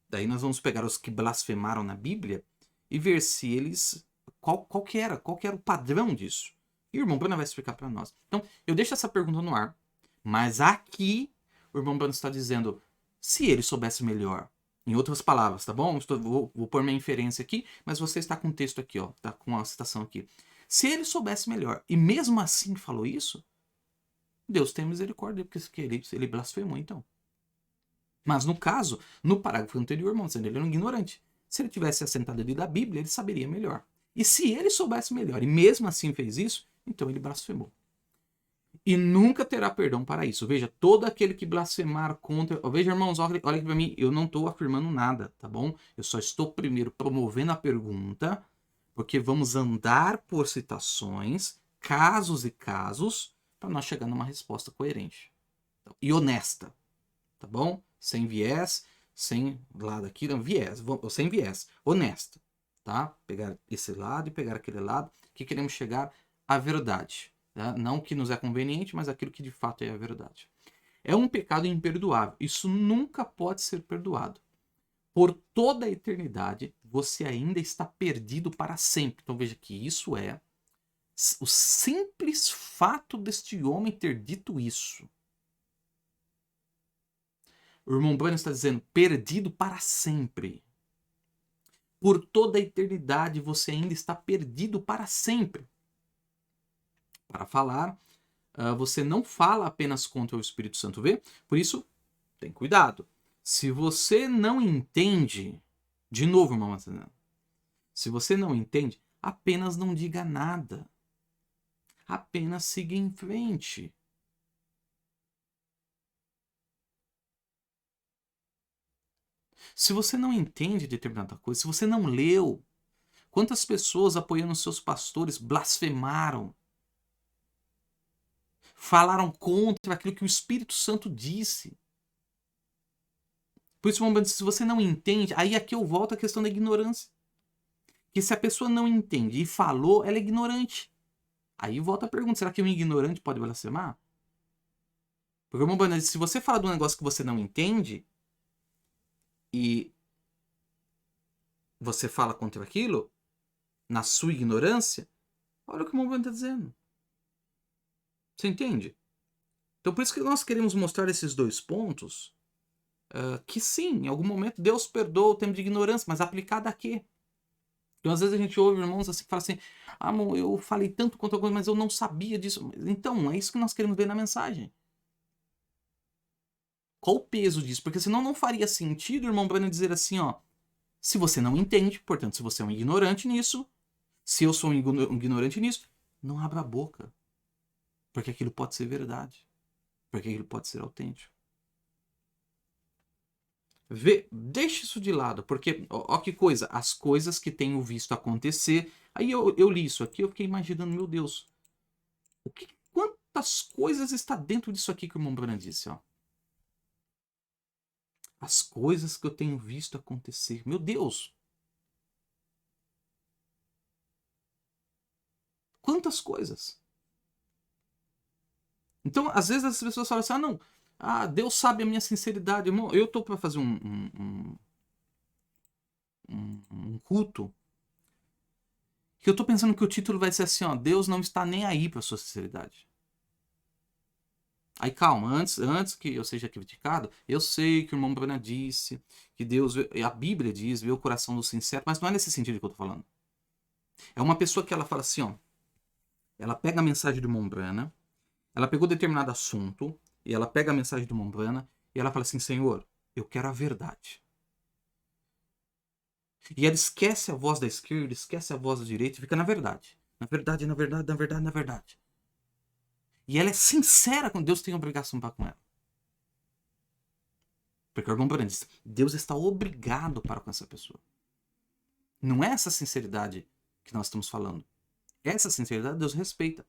daí nós vamos pegar os que blasfemaram na Bíblia e ver se eles... Qual que era o padrão disso? E o irmão Branham vai explicar para nós. Então, eu deixo essa pergunta no ar, mas aqui o irmão Branham está dizendo, se ele soubesse melhor, em outras palavras, tá bom? Vou pôr minha inferência aqui, mas você está com o texto aqui, ó, tá com a citação aqui. Se ele soubesse melhor, e mesmo assim falou isso, Deus tem misericórdia, porque ele blasfemou, então. Mas no caso, no parágrafo anterior, irmão, dizendo, ele era um ignorante. Se ele tivesse assentado ali da Bíblia, ele saberia melhor. E se ele soubesse melhor, e mesmo assim fez isso, então ele blasfemou. E nunca terá perdão para isso. Veja, todo aquele que blasfemar contra... Veja, irmãos, olha aqui para mim, eu não estou afirmando nada, tá bom? Eu só estou primeiro promovendo a pergunta, porque vamos andar por citações, casos e casos, para nós chegar numa resposta coerente e honesta, tá bom? Sem viés, sem lado aqui, não, viés, sem viés, honesta, tá? Pegar esse lado e pegar aquele lado, que queremos chegar à verdade. Não que nos é conveniente, mas aquilo que de fato é a verdade. É um pecado imperdoável. Isso nunca pode ser perdoado. Por toda a eternidade, você ainda está perdido para sempre. Então veja que isso é o simples fato deste homem ter dito isso. O irmão Branham está dizendo, perdido para sempre. Por toda a eternidade, você ainda está perdido para sempre. Para falar, você não fala apenas contra o Espírito Santo, vê? Por isso, tem cuidado. Se você não entende, de novo, irmão, se você não entende, apenas não diga nada. Apenas siga em frente. Se você não entende determinada coisa, se você não leu, quantas pessoas apoiando seus pastores blasfemaram? Falaram contra aquilo que o Espírito Santo disse. Por isso, se você não entende, aí aqui eu volto à questão da ignorância. Que se a pessoa não entende e falou, ela é ignorante. Aí volta a pergunta, será que um ignorante pode blasfemar? Porque, irmão, se você fala de um negócio que você não entende e você fala contra aquilo, na sua ignorância, olha o que o irmão está dizendo. Você entende? Então por isso que nós queremos mostrar esses dois pontos, que sim, em algum momento Deus perdoa o tempo de ignorância, mas aplicado a quê? Então às vezes a gente ouve irmãos assim que falam assim, irmão, eu falei tanto quanto a coisa, mas eu não sabia disso. Então, é isso que nós queremos ver na mensagem. Qual o peso disso? Porque senão não faria sentido, irmão, para dizer assim, ó, se você não entende, portanto, se você é um ignorante nisso, Se eu sou um ignorante nisso, não abra a boca. Porque aquilo pode ser verdade. Porque aquilo pode ser autêntico. Deixa isso de lado, porque, ó que coisa, as coisas que tenho visto acontecer. Aí eu li isso aqui, eu fiquei imaginando, meu Deus, quantas coisas está dentro disso aqui que o irmão Branham disse, ó. As coisas que eu tenho visto acontecer. Meu Deus! Quantas coisas! Então, às vezes as pessoas falam assim, não, Deus sabe a minha sinceridade. Irmão, eu estou para fazer um culto que eu estou pensando que o título vai ser assim, ó, Deus não está nem aí para sua sinceridade. Aí calma, antes que eu seja criticado, eu sei que o irmão Branham disse que Deus, a Bíblia diz, vê o coração do sincero, mas não é nesse sentido que eu estou falando. É uma pessoa que ela fala assim, ó, ela pega a mensagem do irmão Branham, ela pegou determinado assunto, e ela pega a mensagem do irmão Branham, e ela fala assim, Senhor, eu quero a verdade. E ela esquece a voz da esquerda, esquece a voz da direita, e fica na verdade. Na verdade, na verdade, na verdade, na verdade. E ela é sincera com Deus, tem obrigação para com ela. Porque o irmão Branham diz, Deus está obrigado para com essa pessoa. Não é essa sinceridade que nós estamos falando. Essa sinceridade Deus respeita.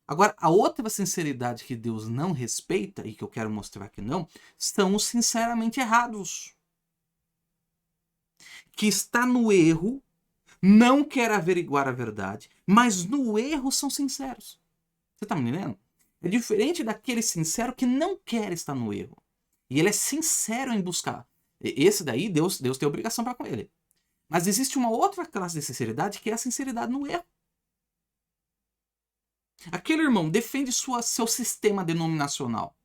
Agora, a outra sinceridade que Deus não respeita, e que eu quero mostrar que não, são os sinceramente errados. Que está no erro, não quer averiguar a verdade, mas no erro são sinceros. Você está me entendendo? É diferente daquele sincero que não quer estar no erro. E ele é sincero em buscar. Esse daí, Deus tem obrigação para com ele. Mas existe uma outra classe de sinceridade que é a sinceridade no erro. Aquele irmão defende seu sistema denominacional,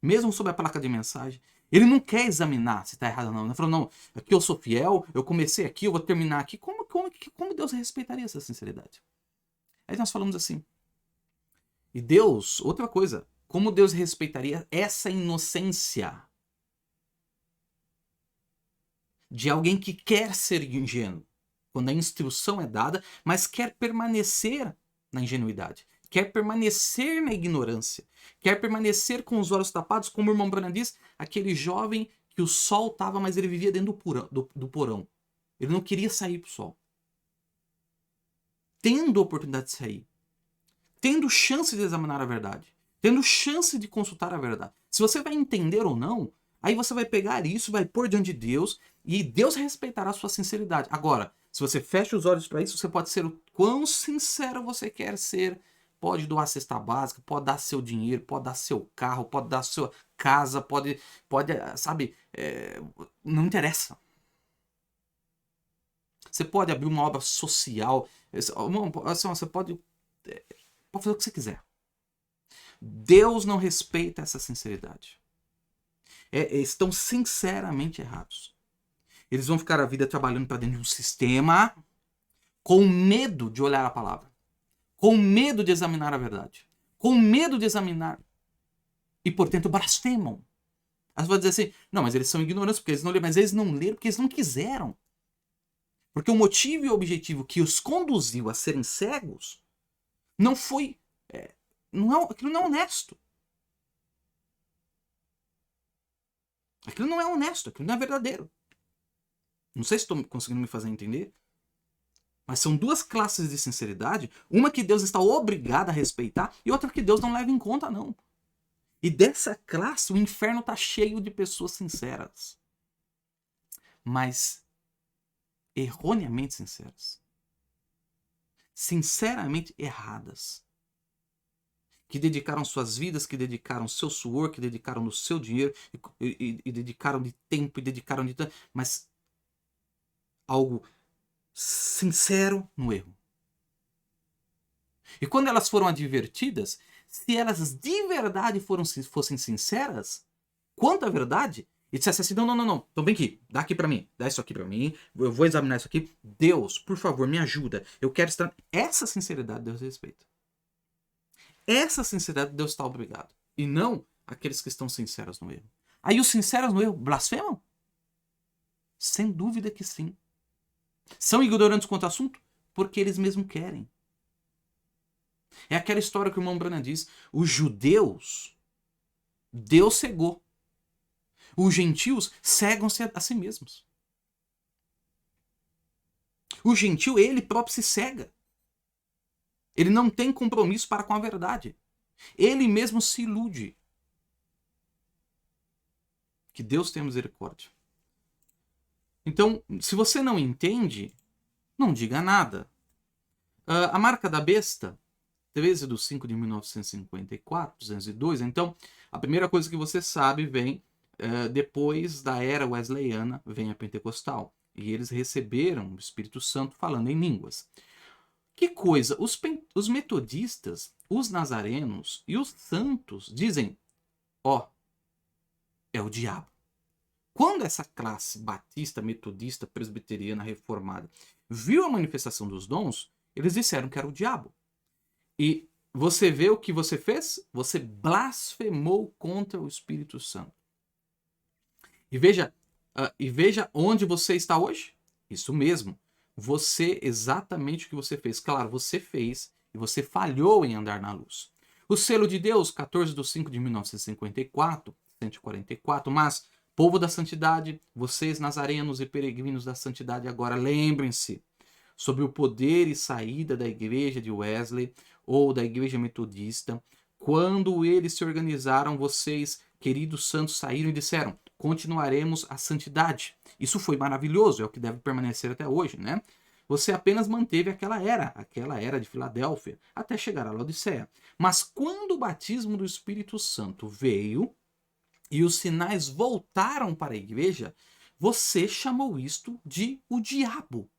mesmo sob a placa de mensagem. Ele não quer examinar se está errado ou não. Ele falou, não, aqui eu sou fiel, eu comecei aqui, eu vou terminar aqui. Como Deus respeitaria essa sinceridade? Aí nós falamos assim. E Deus, outra coisa, como Deus respeitaria essa inocência de alguém que quer ser ingênuo, quando a instrução é dada, mas quer permanecer na ingenuidade, quer permanecer na ignorância, quer permanecer com os olhos tapados, como o irmão Branham diz, aquele jovem que o sol estava, mas ele vivia dentro do porão. Ele não queria sair para o sol. Tendo a oportunidade de sair, tendo chance de examinar a verdade, tendo chance de consultar a verdade. Se você vai entender ou não, aí você vai pegar isso, vai pôr diante de Deus, e Deus respeitará a sua sinceridade. Agora, se você fecha os olhos para isso, você pode ser o quão sincero você quer ser. Pode doar cesta básica, pode dar seu dinheiro, pode dar seu carro, pode dar sua casa, pode sabe, não interessa. Você pode abrir uma obra social, você pode fazer o que você quiser. Deus não respeita essa sinceridade. Estão sinceramente errados. Eles vão ficar a vida trabalhando para dentro de um sistema com medo de olhar a palavra, com medo de examinar a verdade, com medo de examinar e, portanto, blasfemam. As pessoas dizem assim, não, mas eles são ignorantes porque eles não leram, mas eles não leram porque eles não quiseram. Porque o motivo e o objetivo que os conduziu a serem cegos não foi... aquilo não é honesto. Aquilo não é honesto, aquilo não é verdadeiro. Não sei se estou conseguindo me fazer entender. Mas são duas classes de sinceridade. Uma que Deus está obrigado a respeitar e outra que Deus não leva em conta, não. E dessa classe, o inferno está cheio de pessoas sinceras. Mas erroneamente sinceras. Sinceramente erradas. Que dedicaram suas vidas, que dedicaram seu suor, que dedicaram o seu dinheiro, e dedicaram de tempo, e dedicaram de... Mas algo sincero no erro. E quando elas foram advertidas, se elas de verdade fossem sinceras quanto à verdade, e dissessem assim, não, então vem aqui, dá aqui pra mim, dá isso aqui pra mim, eu vou examinar isso aqui, Deus, por favor, me ajuda, eu quero estar... Essa sinceridade Deus respeita. Essa sinceridade Deus está obrigado. E não aqueles que estão sinceros no erro. Aí os sinceros no erro blasfemam? Sem dúvida que sim. São ignorantes quanto ao assunto? porque eles mesmos querem. É aquela história que o irmão Branham diz, os judeus, Deus cegou. Os gentios cegam-se a si mesmos. O gentil, ele próprio se cega. Ele não tem compromisso para com a verdade. Ele mesmo se ilude. Que Deus tenha misericórdia. Então, se você não entende, não diga nada. A marca da besta, 13/5/1954, 202. Então, a primeira coisa que você sabe vem depois da era wesleyana, vem a pentecostal. E eles receberam o Espírito Santo falando em línguas. Que coisa! Os metodistas, os nazarenos e os santos dizem, ó, é o diabo. Quando essa classe batista, metodista, presbiteriana, reformada viu a manifestação dos dons, eles disseram que era o diabo. E você vê o que você fez? Você blasfemou contra o Espírito Santo. E veja onde você está hoje. Isso mesmo. Você, exatamente o que você fez. Claro, você fez e você falhou em andar na luz. O selo de Deus, 14/5/1954, 144, mas, povo da santidade, vocês nazarenos e peregrinos da santidade, agora lembrem-se sobre o poder e saída da igreja de Wesley ou da igreja metodista, quando eles se organizaram, vocês, queridos santos, saíram e disseram, continuaremos a santidade. Isso foi maravilhoso, é o que deve permanecer até hoje, né? Você apenas manteve aquela era de Filadélfia, até chegar à Laodiceia. Mas quando o batismo do Espírito Santo veio e os sinais voltaram para a igreja, você chamou isto de o diabo.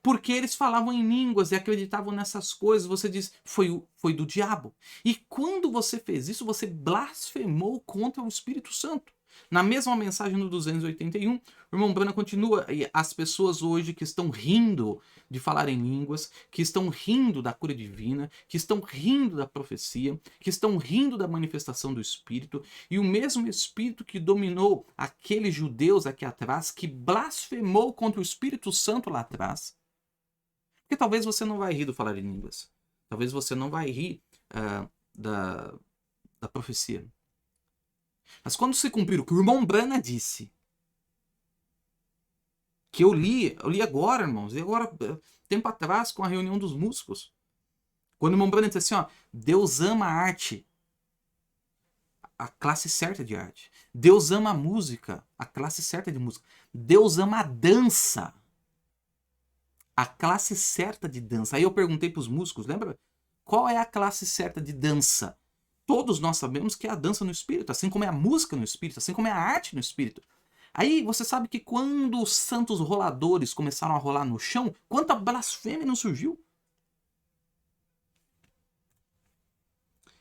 Porque eles falavam em línguas e acreditavam nessas coisas, você diz, foi do diabo. E quando você fez isso, você blasfemou contra o Espírito Santo. Na mesma mensagem no 281, o irmão Branham continua, e as pessoas hoje que estão rindo de falar em línguas, que estão rindo da cura divina, que estão rindo da profecia, que estão rindo da manifestação do Espírito, e o mesmo Espírito que dominou aqueles judeus aqui atrás, que blasfemou contra o Espírito Santo lá atrás. Porque talvez você não vai rir do falar em línguas. Talvez você não vai rir da profecia. Mas quando se cumprir o que o irmão Branham disse, que eu li agora, irmãos, e agora, tempo atrás, com a reunião dos músicos, quando o irmão Branham disse assim, ó, Deus ama a arte, a classe certa de arte. Deus ama a música, a classe certa de música. Deus ama a dança, a classe certa de dança. Aí eu perguntei para os músicos, lembra? Qual é a classe certa de dança? Todos nós sabemos que é a dança no espírito, assim como é a música no espírito, assim como é a arte no espírito. Aí você sabe que quando os santos roladores começaram a rolar no chão, quanta blasfêmia não surgiu?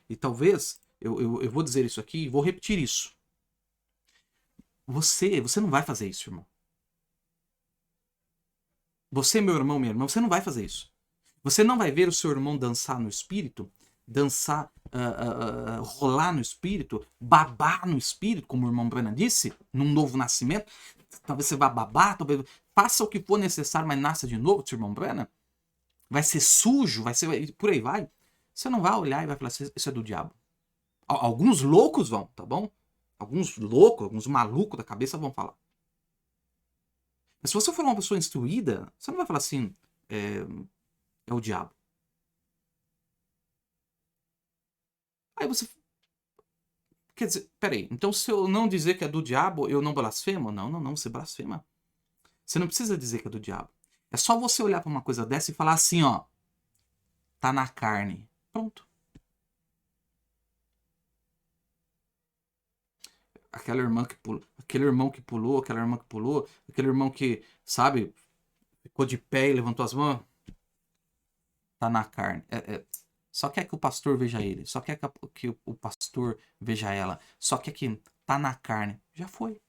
E talvez, eu vou dizer isso aqui e vou repetir isso. Você não vai fazer isso, irmão. Você, meu irmão, minha irmã, você não vai fazer isso. Você não vai ver o seu irmão dançar no espírito, dançar, rolar no espírito, babar no espírito, como o irmão Branham disse, num novo nascimento. Talvez você vá babar, talvez faça o que for necessário, mas nasça de novo, seu irmão Branham. Vai ser sujo, vai ser, por aí vai. Você não vai olhar e vai falar assim, isso é do diabo. Alguns loucos vão, tá bom? Alguns loucos, alguns malucos da cabeça vão falar. Mas se você for uma pessoa instruída, você não vai falar assim, é o diabo. Aí você... Quer dizer, peraí, então se eu não dizer que é do diabo, eu não blasfemo? Não, você blasfema. Você não precisa dizer que é do diabo. É só você olhar para uma coisa dessa e falar assim, ó, tá na carne. Pronto. Aquela irmã que pulou, aquele irmão que pulou, aquela irmã que pulou, aquele irmão que, sabe, ficou de pé e levantou as mãos, tá na carne. Só quer que o pastor veja ele, só quer que o pastor veja ela, só quer que tá na carne. Já foi.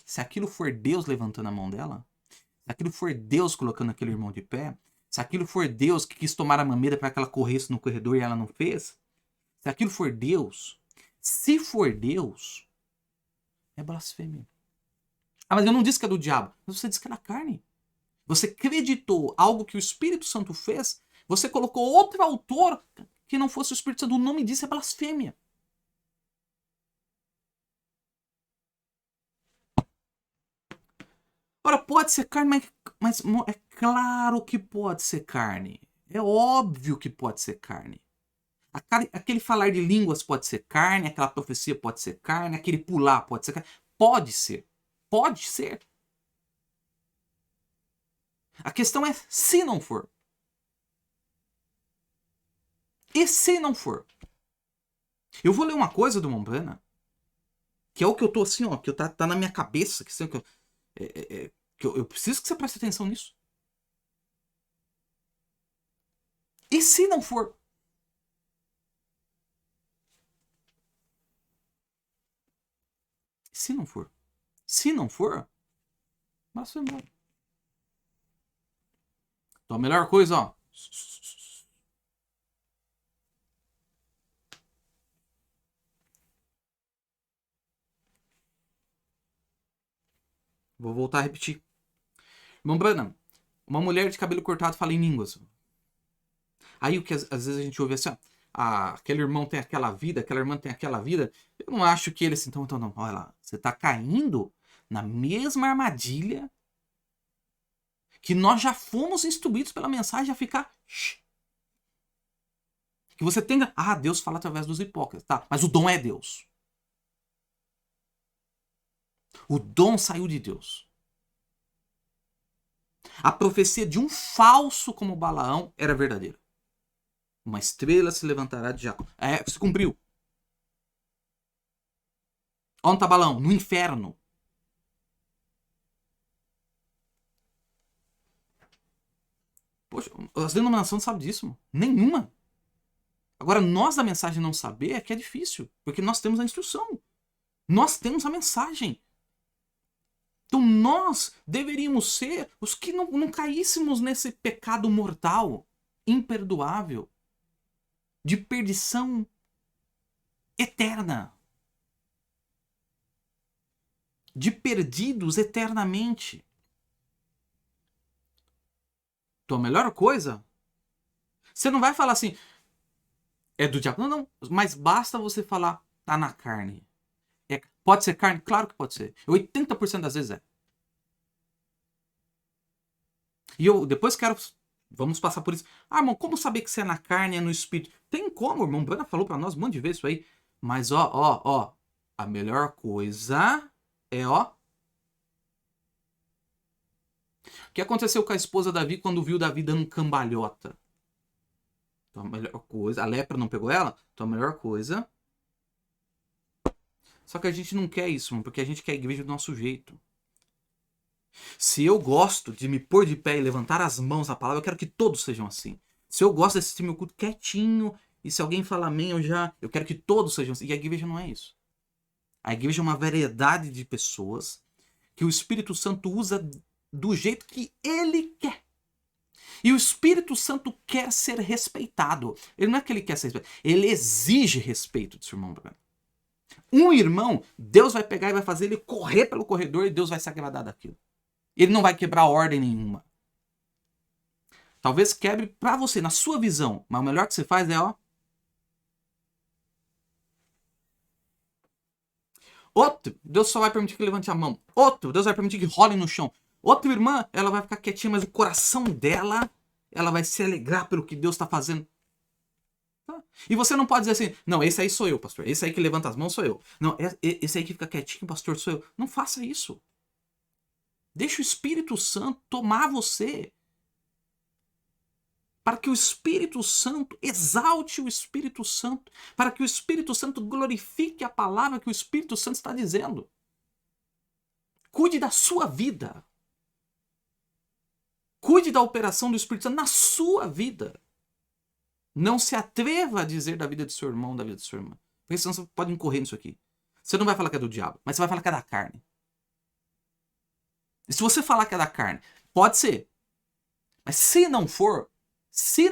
Se aquilo for Deus levantando a mão dela, se aquilo for Deus colocando aquele irmão de pé, se aquilo for Deus que quis tomar a mameira para que ela corresse no corredor e ela não fez, se aquilo for Deus, se for Deus, é blasfêmia. Ah, mas eu não disse que é do diabo. Mas você disse que é da carne. Você acreditou algo que o Espírito Santo fez, você colocou outro autor que não fosse o Espírito Santo. O nome disso é blasfêmia. Ora, pode ser carne, mas é claro que pode ser carne. É óbvio que pode ser carne. Aquele falar de línguas pode ser carne, aquela profecia pode ser carne, aquele pular pode ser carne. Pode ser. Pode ser. A questão é se não for. E se não for? Eu vou ler uma coisa do Mombrana, que é o que eu tô assim, ó, que tá na minha cabeça, que, assim, que eu preciso que você preste atenção nisso. E se não for? Se não for? Se não for, mas foi embora. Então a melhor coisa, ó. Vou voltar a repetir. Irmão Branham, uma mulher de cabelo cortado fala em línguas. Aí o que às vezes a gente ouve assim, ó, aquele irmão tem aquela vida, aquela irmã tem aquela vida. Eu não acho que ele assim, então não, olha lá, você tá caindo na mesma armadilha que nós já fomos instruídos pela mensagem a ficar. Shh. Que você tenha. Deus fala através dos hipócritas, tá? Mas o dom é Deus. O dom saiu de Deus. A profecia de um falso como Balaão era verdadeira. Uma estrela se levantará de Jacó. Se cumpriu. Onde está Balaão? No inferno. Poxa, as denominações não sabem disso, mano. Nenhuma. Agora, nós da mensagem não saber é que é difícil. Porque nós temos a instrução. Nós temos a mensagem. Então nós deveríamos ser os que não caíssemos nesse pecado mortal, imperdoável, de perdição eterna. De perdidos eternamente. Então a melhor coisa, você não vai falar assim, é do diabo. Não, mas basta você falar, tá na carne. Pode ser carne? Claro que pode ser. 80% das vezes é. E eu depois quero. Vamos passar por isso. Irmão, como saber que você é na carne, é no espírito? Tem como, irmão. Brana falou pra nós um monte de vezes isso aí. Mas ó. A melhor coisa é, ó. O que aconteceu com a esposa Davi quando viu Davi dando cambalhota? Então a melhor coisa. A lepra não pegou ela? Então a melhor coisa. Só que a gente não quer isso, mano, porque a gente quer a igreja do nosso jeito. Se eu gosto de me pôr de pé e levantar as mãos à palavra, eu quero que todos sejam assim. Se eu gosto de assistir meu culto quietinho, e se alguém falar amém, eu quero que todos sejam assim. E a igreja não é isso. A igreja é uma variedade de pessoas que o Espírito Santo usa do jeito que ele quer. E o Espírito Santo quer ser respeitado. Ele não é que ele quer ser respeitado, ele exige respeito do seu irmão. Um irmão, Deus vai pegar e vai fazer ele correr pelo corredor e Deus vai se agradar daquilo. Ele não vai quebrar ordem nenhuma. Talvez quebre pra você, na sua visão. Mas o melhor que você faz é, ó. Outro, Deus só vai permitir que levante a mão. Outro, Deus vai permitir que role no chão. Outra irmã, ela vai ficar quietinha, mas o coração dela, ela vai se alegrar pelo que Deus está fazendo. Tá? E você não pode dizer assim, não, esse aí sou eu, pastor. Esse aí que levanta as mãos sou eu. Não, esse aí que fica quietinho, pastor, sou eu. Não faça isso. Deixa o Espírito Santo tomar você. Para que o Espírito Santo exalte o Espírito Santo. Para que o Espírito Santo glorifique a palavra que o Espírito Santo está dizendo. Cuide da sua vida. Cuide da operação do Espírito Santo na sua vida. Não se atreva a dizer da vida do seu irmão, da vida da sua irmã. Porque senão você pode incorrer nisso aqui. Você não vai falar que é do diabo, mas você vai falar que é da carne. E se você falar que é da carne, pode ser. Mas se não for, se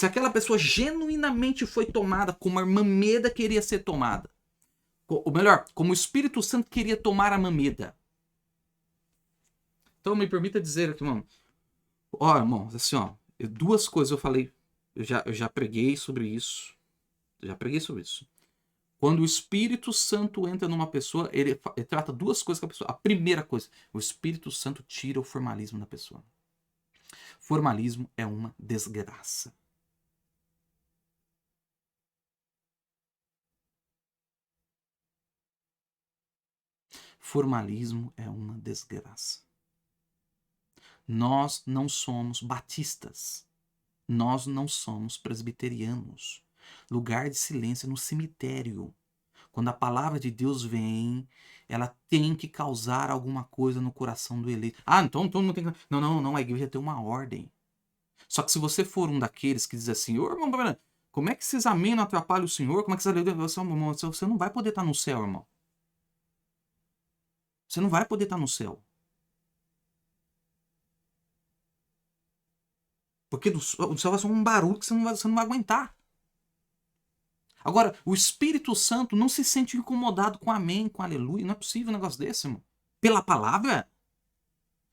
aquela pessoa genuinamente foi tomada como a irmã Meda queria ser tomada, ou melhor, como o Espírito Santo queria tomar a irmã Meda, Então me permita dizer aqui, irmão. Ó, irmão, assim, ó, duas coisas eu falei, eu já preguei sobre isso. Já preguei sobre isso. Quando o Espírito Santo entra numa pessoa, ele trata duas coisas com a pessoa. A primeira coisa, o Espírito Santo tira o formalismo da pessoa. Formalismo é uma desgraça. Formalismo é uma desgraça. Nós não somos batistas. Nós não somos presbiterianos. Lugar de silêncio no cemitério. Quando a palavra de Deus vem, ela tem que causar alguma coisa no coração do eleito. Ah, então não tem que... Não, a igreja tem uma ordem. Só que se você for um daqueles que diz assim, ô irmão, como é que esses amém não atrapalham o Senhor? Como é que você não vai poder estar no céu, irmão. Você não vai poder estar no céu. Porque do céu vai ser um barulho que você não vai aguentar. Agora, o Espírito Santo não se sente incomodado com amém, com aleluia. Não é possível um negócio desse, irmão. Pela palavra.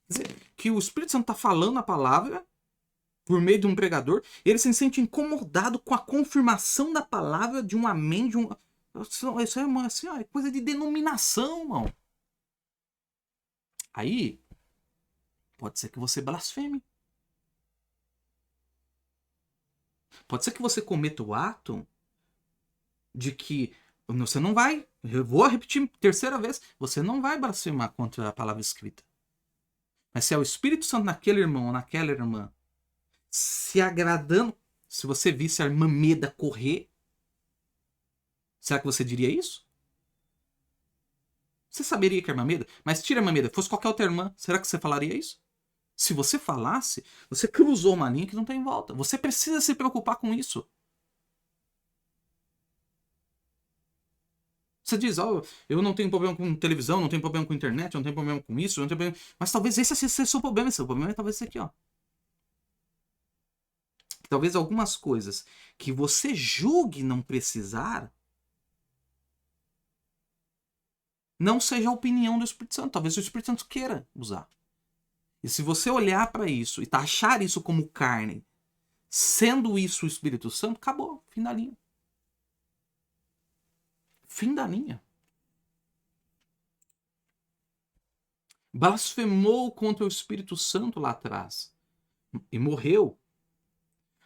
Quer dizer, que o Espírito Santo está falando a palavra por meio de um pregador, ele se sente incomodado com a confirmação da palavra de um amém, de um... Isso é, assim, é coisa de denominação, irmão. Aí, pode ser que você blasfeme. Pode ser que você cometa o ato de que você não vai, eu vou repetir terceira vez, você não vai blasfemar contra a palavra escrita. Mas se é o Espírito Santo naquele irmão ou naquela irmã se agradando, se você visse a irmã Meda correr, será que você diria isso? Você saberia que é a irmã Meda? Mas tira a irmã Meda, fosse qualquer outra irmã, será que você falaria isso? Se você falasse, você cruzou uma linha que não tem volta. Você precisa se preocupar com isso. Você diz, oh, eu não tenho problema com televisão, não tenho problema com internet, não tenho problema com isso, não tenho problema... Mas talvez esse seja o seu problema. Seu problema é talvez esse aqui, ó. Talvez algumas coisas que você julgue não precisar não seja a opinião do Espírito Santo. Talvez o Espírito Santo queira usar. E se você olhar para isso e taxar isso como carne, sendo isso o Espírito Santo, acabou. Fim da linha. Fim da linha. Blasfemou contra o Espírito Santo lá atrás e morreu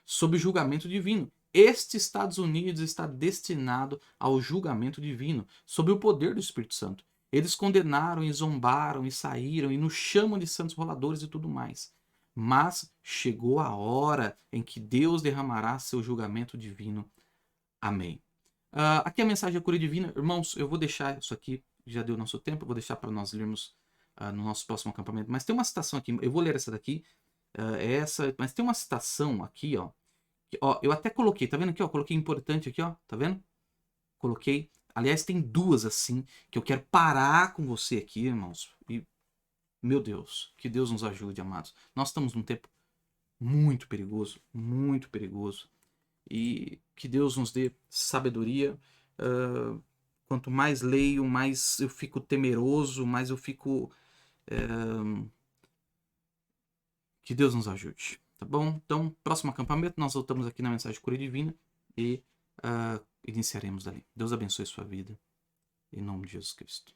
sob julgamento divino. Este Estados Unidos está destinado ao julgamento divino, sob o poder do Espírito Santo. Eles condenaram e zombaram e saíram e nos chamam de santos roladores e tudo mais. Mas chegou a hora em que Deus derramará seu julgamento divino. Amém. Aqui a mensagem da cura divina. Irmãos, eu vou deixar isso aqui, já deu nosso tempo, eu vou deixar para nós lermos no nosso próximo acampamento. Mas tem uma citação aqui, eu vou ler essa daqui, mas tem uma citação aqui, ó. Ó, eu até coloquei, tá vendo aqui, ó? Coloquei importante aqui, ó. Tá vendo? Coloquei. Aliás, tem duas assim que eu quero parar com você aqui, irmãos. E, meu Deus, que Deus nos ajude, amados. Nós estamos num tempo muito perigoso, muito perigoso. E que Deus nos dê sabedoria. Quanto mais leio, mais eu fico temeroso, mais eu fico... Que Deus nos ajude. Tá bom? Então, próximo acampamento, nós voltamos aqui na mensagem de cura divina e iniciaremos dali. Deus abençoe sua vida. Em nome de Jesus Cristo.